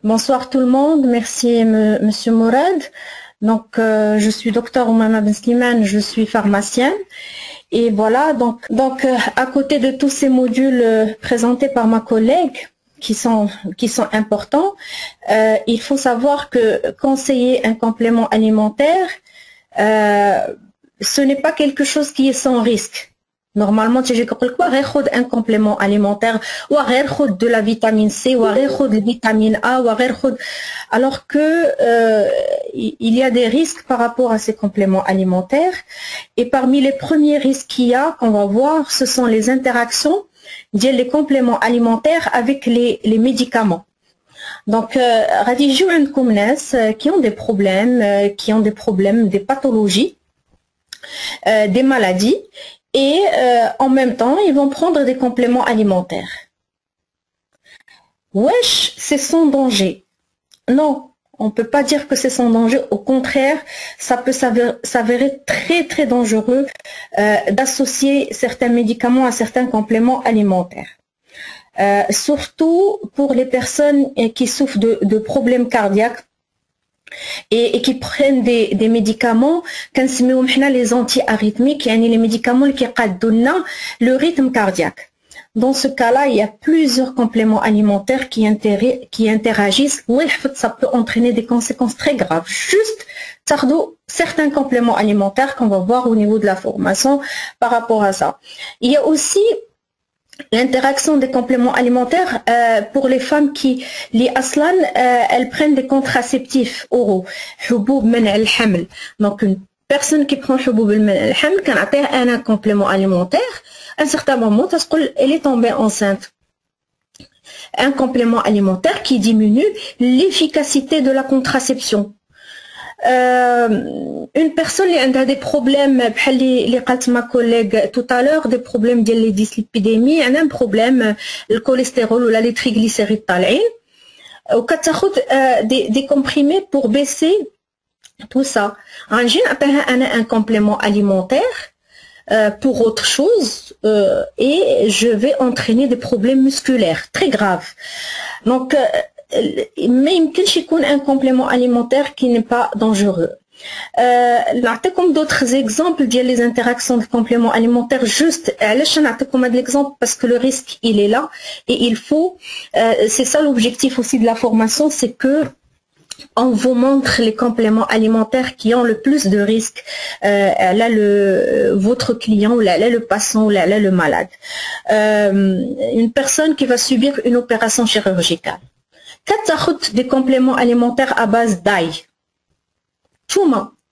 Bonsoir tout le monde, merci Monsieur Mourad. Donc, je suis docteur Oumama Ben Slimane, je suis pharmacienne. Et voilà, à côté de tous ces modules présentés par ma collègue, qui sont importants, il faut savoir que conseiller un complément alimentaire, ce n'est pas quelque chose qui est sans risque. Normalement, tu sais, un complément alimentaire, ou de la vitamine C, ou de la vitamine A, alors que il y a des risques par rapport à ces compléments alimentaires. Et parmi les premiers risques qu'il y a, qu'on va voir, ce sont les interactions des compléments alimentaires avec les médicaments. Donc, qui ont des problèmes, des pathologies, des maladies. Et en même temps, ils vont prendre des compléments alimentaires. Wesh, c'est sans danger. Non, on ne peut pas dire que c'est sans danger. Au contraire, ça peut s'avérer très très dangereux d'associer certains médicaments à certains compléments alimentaires. Surtout pour les personnes qui souffrent de problèmes cardiaques. Et qui prennent des médicaments les anti-arythmiques, les médicaments qui donnent le rythme cardiaque. Dans ce cas-là, il y a plusieurs compléments alimentaires qui interagissent. Ça peut entraîner des conséquences très graves. Juste certains compléments alimentaires qu'on va voir au niveau de la formation par rapport à ça. Il y a aussi l'interaction des compléments alimentaires pour les femmes qui, elles prennent des contraceptifs oraux. Donc une personne qui prend un complément alimentaire, à un certain moment, elle est tombée enceinte. Un complément alimentaire qui diminue l'efficacité de la contraception. Une personne qui a des problèmes, les ma collègue tout à l'heure, des problèmes de la dyslipidémie, un problème, le cholestérol ou les triglycérides ou des comprimés pour baisser tout ça. Un complément alimentaire pour autre chose et je vais entraîner des problèmes musculaires très graves. Donc, mais il peut y un complément alimentaire qui n'est pas dangereux. Comme d'autres exemples des interactions de compléments alimentaires, juste l'exemple parce que le risque il est là et il faut, c'est ça l'objectif aussi de la formation, c'est que on vous montre les compléments alimentaires qui ont le plus de risques. Là, votre client, ou là, le patient, ou là, le malade. Une personne qui va subir une opération chirurgicale. Quand des compléments alimentaires à base d'ail,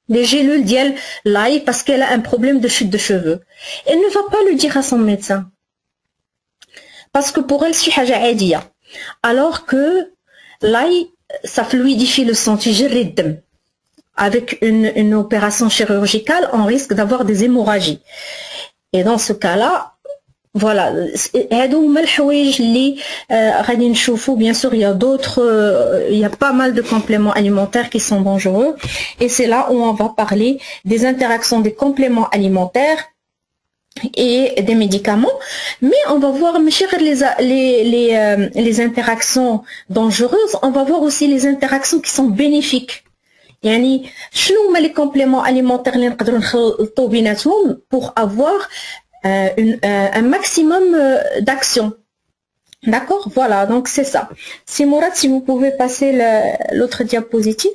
les gélules d'elle l'ail parce qu'elle a un problème de chute de cheveux. Elle ne va pas le dire à son médecin. Parce que pour elle, c'est haja adia. Alors que l'ail, ça fluidifie le sang, avec une opération chirurgicale, on risque d'avoir des hémorragies. Et dans ce cas-là, voilà, bien sûr, il y a d'autres, il y a pas mal de compléments alimentaires qui sont dangereux. Et c'est là où on va parler des interactions des compléments alimentaires et des médicaments. Mais on va voir, les interactions dangereuses, on va voir aussi les interactions qui sont bénéfiques. يعني شنو les compléments alimentaires اللي نقدروا نخلطوا بيناتهم pour avoir un maximum d'action. D'accord, voilà, donc c'est ça. Si Mourad, si vous pouvez passer l'autre diapositive.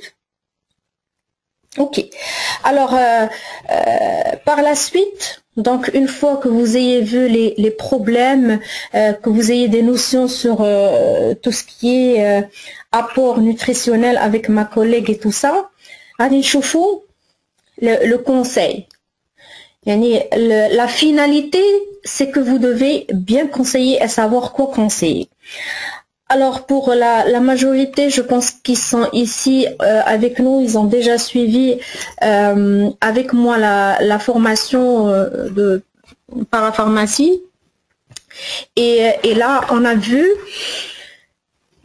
Ok. Alors, par la suite, donc une fois que vous ayez vu les problèmes, que vous ayez des notions sur tout ce qui est apport nutritionnel avec ma collègue et tout ça, le conseil. La finalité, c'est que vous devez bien conseiller et savoir quoi conseiller. Alors pour la majorité, je pense qu'ils sont ici avec nous, ils ont déjà suivi avec moi la formation de parapharmacie. Et là, on a vu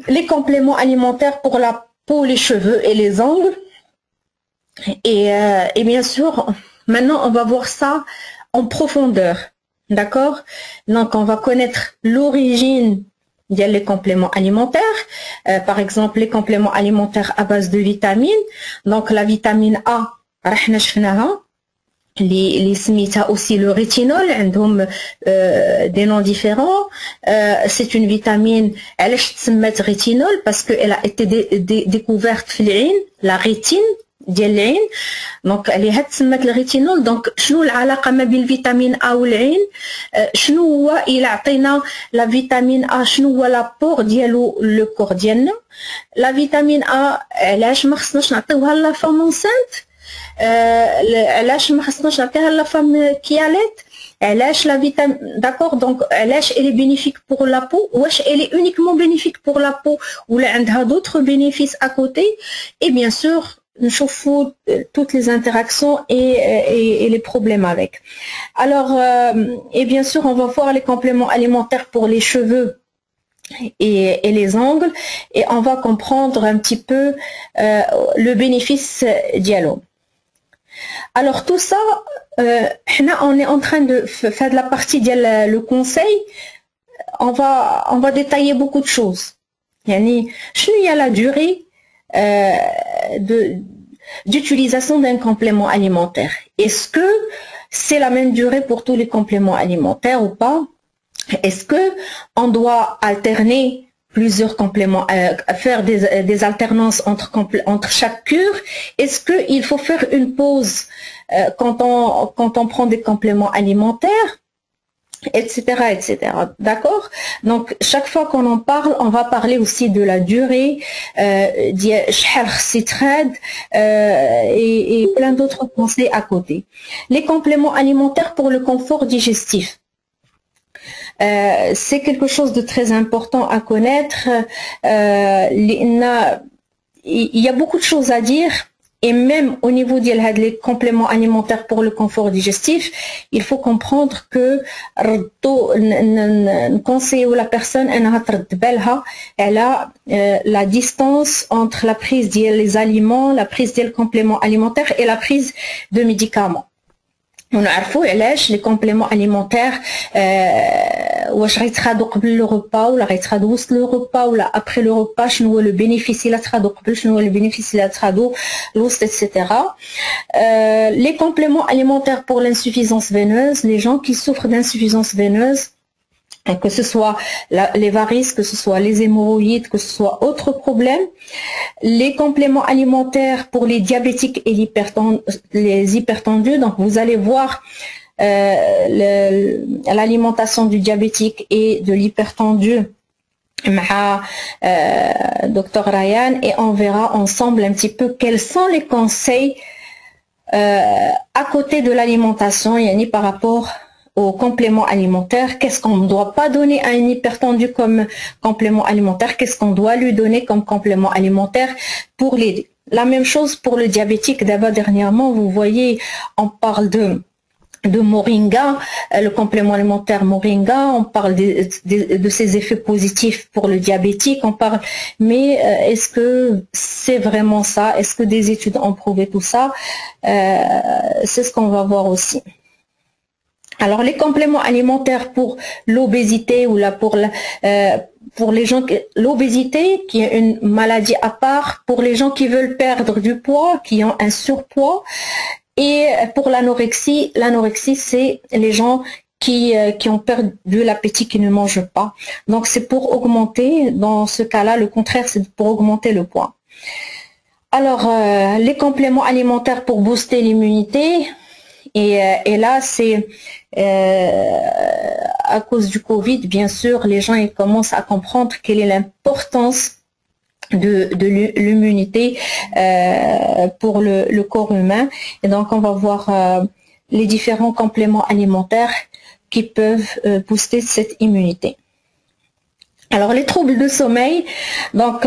les compléments alimentaires pour la peau, les cheveux et les ongles. Et bien sûr, maintenant, on va voir ça en profondeur, d'accord? Donc, on va connaître l'origine Il y a les compléments alimentaires, par exemple les compléments alimentaires à base de vitamines. Donc la vitamine A, رحنا شفناها. Les SMITA aussi le rétinol, عندهم des noms différents. C'est une vitamine, علاش تسمات rétinol parce qu'elle a été découverte في العين, la rétine ديال العين. دونك عليها تسمات الريتينول. دونك شنو العلاقه ما بين الفيتامين ا والعين؟ شنو هو الى عطينا لا فيتامين ا شنو هو لابور ديالو لو كور ديالنا؟ لا فيتامين ا علاش ما خصناش نعطيوها لا فام اونسانت؟ علاش ما خصناش نعطيها لا فام كياليت؟ علاش لا فيتامين داكور؟ دونك علاش الي بينيفيك بور لا بو؟ واش الي اونيكمون بينيفيك بور لا بو ولا عندها دوطخ بينيفيس ا كوتي؟ اي بيان سور نشوفوا toutes les interactions et les problèmes avec. Alors, et bien sûr, on va voir les compléments alimentaires pour les cheveux et les ongles, et on va comprendre un petit peu le bénéfice dialogue. Alors tout ça, on est en train de faire de la partie de le conseil. On va détailler beaucoup de choses. Yani, il y a la durée d'utilisation d'un complément alimentaire. Est-ce que c'est la même durée pour tous les compléments alimentaires ou pas? Est-ce que on doit alterner plusieurs compléments, faire des alternances entre chaque cure? Est-ce qu'il faut faire une pause quand on prend des compléments alimentaires? Etc. D'accord? Donc chaque fois qu'on en parle, on va parler aussi de la durée, et plein d'autres conseils à côté. Les compléments alimentaires pour le confort digestif. C'est quelque chose de très important à connaître. Il y a beaucoup de choses à dire. Et même au niveau des compléments alimentaires pour le confort digestif, il faut comprendre que conseiller la personne, elle a la distance entre la prise des aliments, la prise des compléments alimentaires et la prise de médicaments. On عرفوا علاش les compléments alimentaires واش غيتخادو قبل لو repas ولا غيتخادو وسط لو repas ولا après le repas شنو هو le bénéfice الا تخادو قبل شنو هو le bénéfice الا تخادو الوسط etc. Les compléments alimentaires pour l'insuffisance veineuse, les gens qui souffrent d'insuffisance veineuse, que ce soit les varices, que ce soit les hémorroïdes, que ce soit autre problème. Les compléments alimentaires pour les diabétiques et les hypertendus. Donc vous allez voir l'alimentation du diabétique et de l'hypertendu Dr Ryan, et on verra ensemble un petit peu quels sont les conseils à côté de l'alimentation, yani par rapport aux compléments alimentaires. Qu'est-ce qu'on ne doit pas donner à un hypertendu comme complément alimentaire? Qu'est-ce qu'on doit lui donner comme complément alimentaire pour l'aider? La même chose pour le diabétique. D'abord, dernièrement, vous voyez, on parle de moringa, le complément alimentaire moringa, on parle de ses effets positifs pour le diabétique, on parle, mais est-ce que c'est vraiment ça? Est-ce que des études ont prouvé tout ça? C'est ce qu'on va voir aussi. Alors les compléments alimentaires pour l'obésité ou pour les gens, l'obésité qui est une maladie à part, pour les gens qui veulent perdre du poids, qui ont un surpoids, et pour l'anorexie, c'est les gens qui ont perdu l'appétit, qui ne mangent pas. Donc c'est pour augmenter, dans ce cas-là, le contraire, c'est pour augmenter le poids. Alors les compléments alimentaires pour booster l'immunité. Et là, c'est à cause du Covid, bien sûr, les gens ils commencent à comprendre quelle est l'importance de l'immunité pour le corps humain. Et donc, on va voir les différents compléments alimentaires qui peuvent booster cette immunité. Alors les troubles de sommeil, donc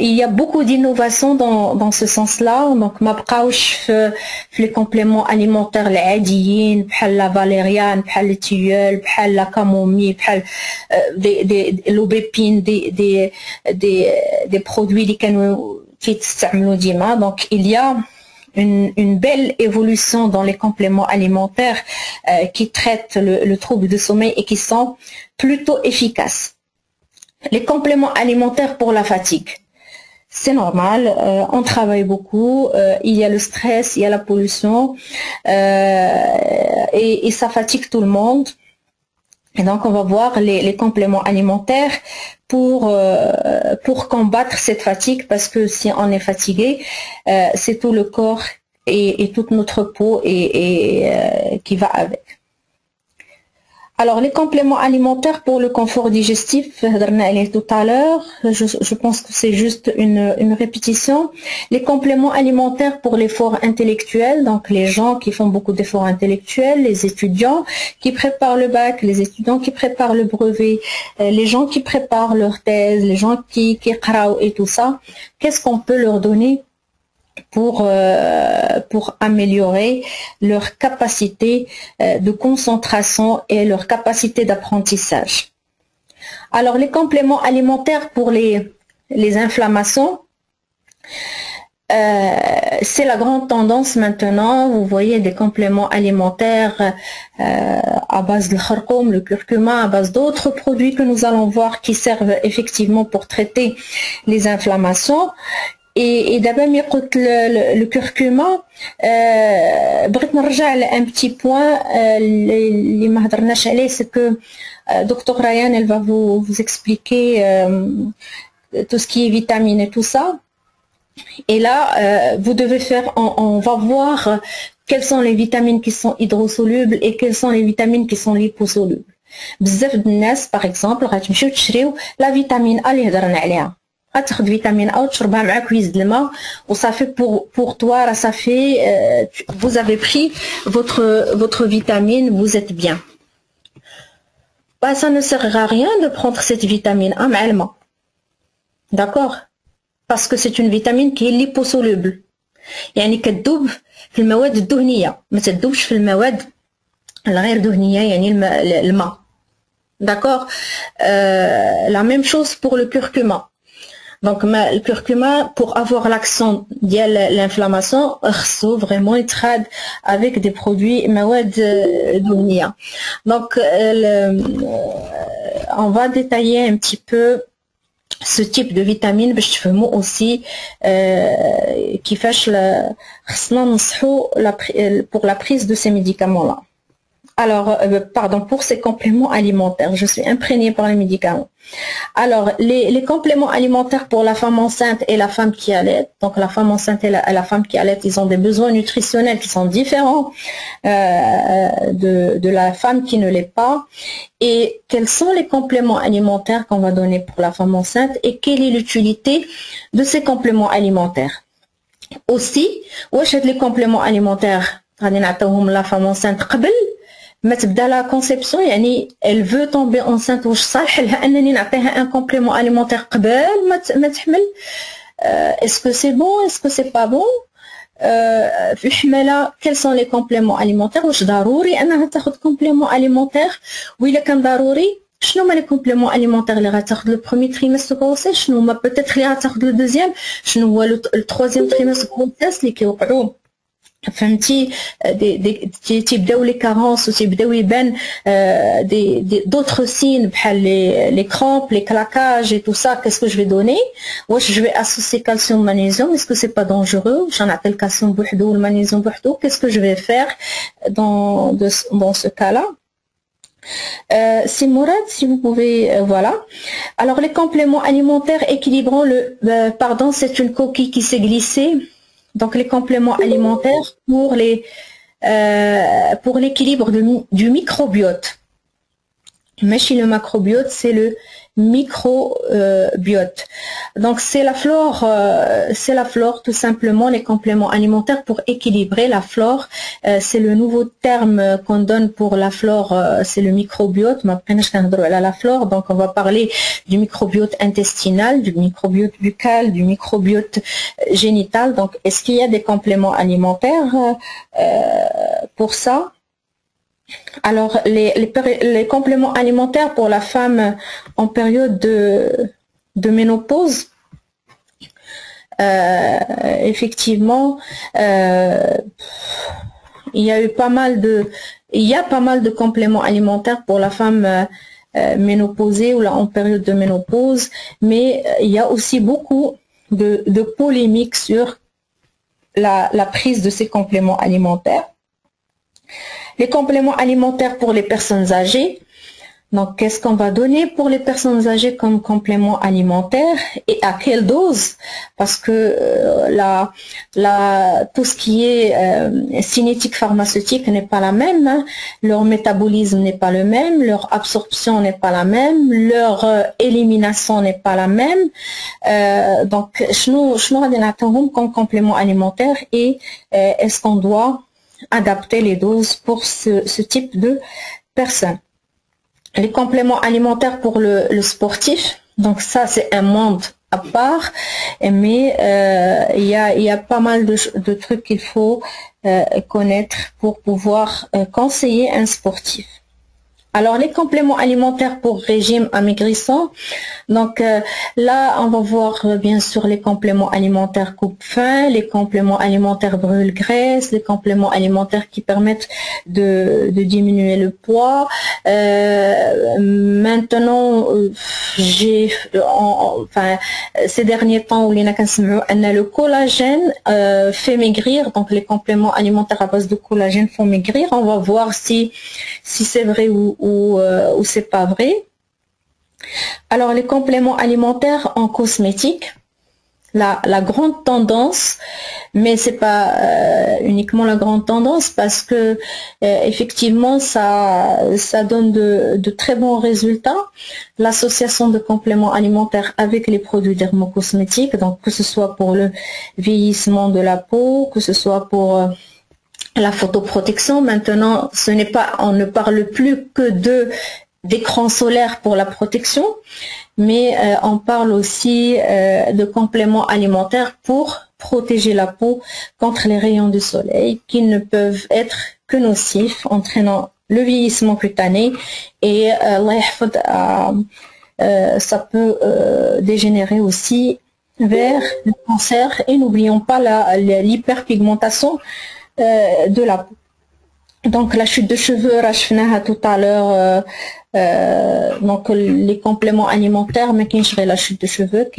il y a beaucoup d'innovations dans ce sens-là. Donc ما بقاوش في les compléments alimentaires العاديين بحال la valériane, بحال le tilleul, بحال la camomille, بحال l'aubépine, des produits اللي كانوا كيتستعملوا ديما. Donc il y a une belle évolution dans les compléments alimentaires qui traitent le trouble de sommeil et qui sont plutôt efficaces. Les compléments alimentaires pour la fatigue. C'est normal, on travaille beaucoup, il y a le stress, il y a la pollution, et ça fatigue tout le monde. Et donc on va voir les compléments alimentaires pour combattre cette fatigue, parce que si on est fatigué, c'est tout le corps et toute notre peau qui va avec. Alors, les compléments alimentaires pour le confort digestif, tout à l'heure, je pense que c'est juste une répétition. Les compléments alimentaires pour l'effort intellectuel, donc les gens qui font beaucoup d'efforts intellectuels, les étudiants qui préparent le bac, les étudiants qui préparent le brevet, les gens qui préparent leur thèse, les gens qui qraw et tout ça, qu'est-ce qu'on peut leur donner pour améliorer leur capacité de concentration et leur capacité d'apprentissage. Alors, les compléments alimentaires pour les inflammations, c'est la grande tendance maintenant. Vous voyez des compléments alimentaires à base de kharkoum, le curcuma, à base d'autres produits que nous allons voir qui servent effectivement pour traiter les inflammations. Et d'abord, le curcuma, بغيت نرجع على un petit point اللي ما هضرناش عليه, c'est que Dr Ryan, elle va vous expliquer tout ce qui est vitamines et tout ça. Et là, vous devez faire, on va voir quelles sont les vitamines qui sont hydrosolubles et quelles sont les vitamines qui sont liposolubles. بزاف د الناس, par exemple, غتمشيو تشريو la vitamine A اللي هضرنا عليها. غتاخد فيتامين A وتشربها مع كويس د الماء وصافي pour toi, ça fait vous avez pris votre vitamine, vous êtes bien. Bah, ça ne sert à rien de prendre cette vitamine A مع الماء. D'accord? Parce que c'est une vitamine qui est liposoluble. يعني كتذوب في المواد الدهنية, ما تذوبش في المواد الغير دهنية, يعني الماء. D'accord? La même chose pour le curcuma. Donc le curcuma, pour avoir l'accent de l'inflammation, خصو vraiment يتخاد avec des produits مواد دهنية. Donc on va détailler un petit peu ce type de vitamine باش تفهموا aussi كيفاش خصنا ننصحوا pour la prise de ces médicaments là. Alors, pardon, pour ces compléments alimentaires, je suis imprégnée par les médicaments. Alors, les compléments alimentaires pour la femme enceinte et la femme qui allait, donc la femme enceinte et la femme qui allait, ils ont des besoins nutritionnels qui sont différents de la femme qui ne l'est pas. Et quels sont les compléments alimentaires qu'on va donner pour la femme enceinte et quelle est l'utilité de ces compléments alimentaires? Aussi, les compléments alimentaires, la femme enceinte قبل ما تبدا لا كونسيبسيون, يعني elle veut tomber enceinte, واش صالح لها انني نعطيها ان كومبليمون اليمونتير قبل ما تحمل؟ est-ce que c'est bon, est-ce que c'est pas bon? في الحمله quels sont les compléments alimentaires, واش ضروري انها تاخذ كومبليمون اليمونتير؟ وإلا كان ضروري شنو هما لي كومبليمون اليمونتير اللي غتاخذ لو بروميير تريمستر كروسيس, شنو هما بوتيتر اللي غتاخذ لو دوزيام, شنو هو لو تروازيام تريمستر كروسيس اللي كيوقعوا فهمتي تيبداو لي كارونس وتيبداو يبان d'autres signes بحال les crampes, les claquages et tout ça. Qu'est-ce que je vais donner? واش je vais associer calcium magnésium, est-ce que c'est pas dangereux? واش نعطي الكالسيوم بوحدو والمغنيسيوم بوحدو? Qu'est-ce que je vais faire dans ce cas-là? C'est Mourad, si vous pouvez, voilà. Alors les compléments alimentaires équilibrant pardon, c'est une coquille qui s'est glissée. Donc les compléments alimentaires pour l'équilibre du microbiote. Mais chez le macrobiote, c'est le microbiote. Donc c'est la flore tout simplement, les compléments alimentaires pour équilibrer la flore. C'est le nouveau terme qu'on donne pour la flore, c'est le microbiote. La flore, donc on va parler du microbiote intestinal, du microbiote buccal, du microbiote génital. Donc est-ce qu'il y a des compléments alimentaires pour ça? Alors, les compléments alimentaires pour la femme en période de ménopause, effectivement, il y a pas mal de compléments alimentaires pour la femme ménopausées ou là en période de ménopause, mais il y a aussi beaucoup de polémiques sur la prise de ces compléments alimentaires. Les compléments alimentaires pour les personnes âgées. Donc, qu'est-ce qu'on va donner pour les personnes âgées comme complément alimentaire et à quelle dose? Parce que tout ce qui est cinétique pharmaceutique n'est pas la même, hein. Leur métabolisme n'est pas le même, leur absorption n'est pas la même, leur élimination n'est pas la même. Donc, nous comme complément alimentaire et est-ce qu'on doit adapter les doses pour ce type de personnes? Les compléments alimentaires pour le sportif, donc ça c'est un monde à part, mais il y a pas mal de trucs qu'il faut connaître pour pouvoir conseiller un sportif. Alors les compléments alimentaires pour régime amaigrissant, donc là on va voir bien sûr les compléments alimentaires coupe-faim, les compléments alimentaires brûle-graisse, les compléments alimentaires qui permettent de diminuer le poids. Maintenant ces derniers temps où le collagène fait maigrir, donc les compléments alimentaires à base de collagène font maigrir. On va voir si c'est vrai ou c'est pas vrai. Alors les compléments alimentaires en cosmétique, la grande tendance, mais c'est pas uniquement la grande tendance parce que effectivement ça donne de très bons résultats. L'association de compléments alimentaires avec les produits dermocosmétiques, donc que ce soit pour le vieillissement de la peau, que ce soit pour la photoprotection. Maintenant, on ne parle plus que d'écran solaire pour la protection, mais on parle aussi de compléments alimentaires pour protéger la peau contre les rayons du soleil qui ne peuvent être que nocifs, entraînant le vieillissement cutané et ça peut dégénérer aussi vers le cancer. Et n'oublions pas l'hyperpigmentation de la peau. Donc la chute de cheveux, rachfnaha tout à l'heure, donc les compléments alimentaires, mais qui la chute de cheveux,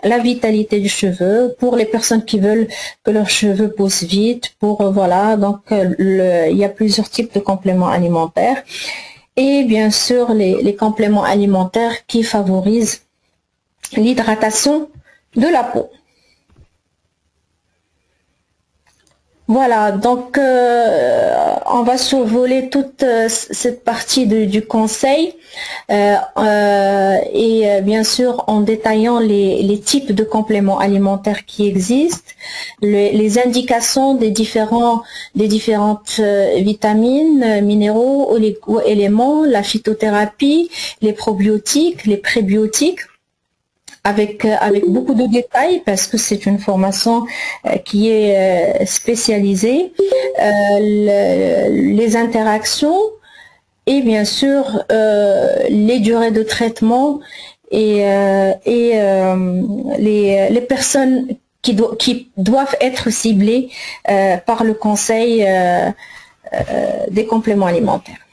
la vitalité du cheveu, pour les personnes qui veulent que leurs cheveux poussent vite, voilà, donc il y a plusieurs types de compléments alimentaires. Et bien sûr les compléments alimentaires qui favorisent l'hydratation de la peau. Voilà, donc on va survoler toute cette partie du conseil et bien sûr en détaillant les types de compléments alimentaires qui existent, les indications des différentes vitamines, minéraux ou éléments, la phytothérapie, les probiotiques, les prébiotiques. Avec beaucoup de détails parce que c'est une formation qui est spécialisée, les interactions et bien sûr les durées de traitement et les personnes qui doivent être ciblées par le conseil des compléments alimentaires.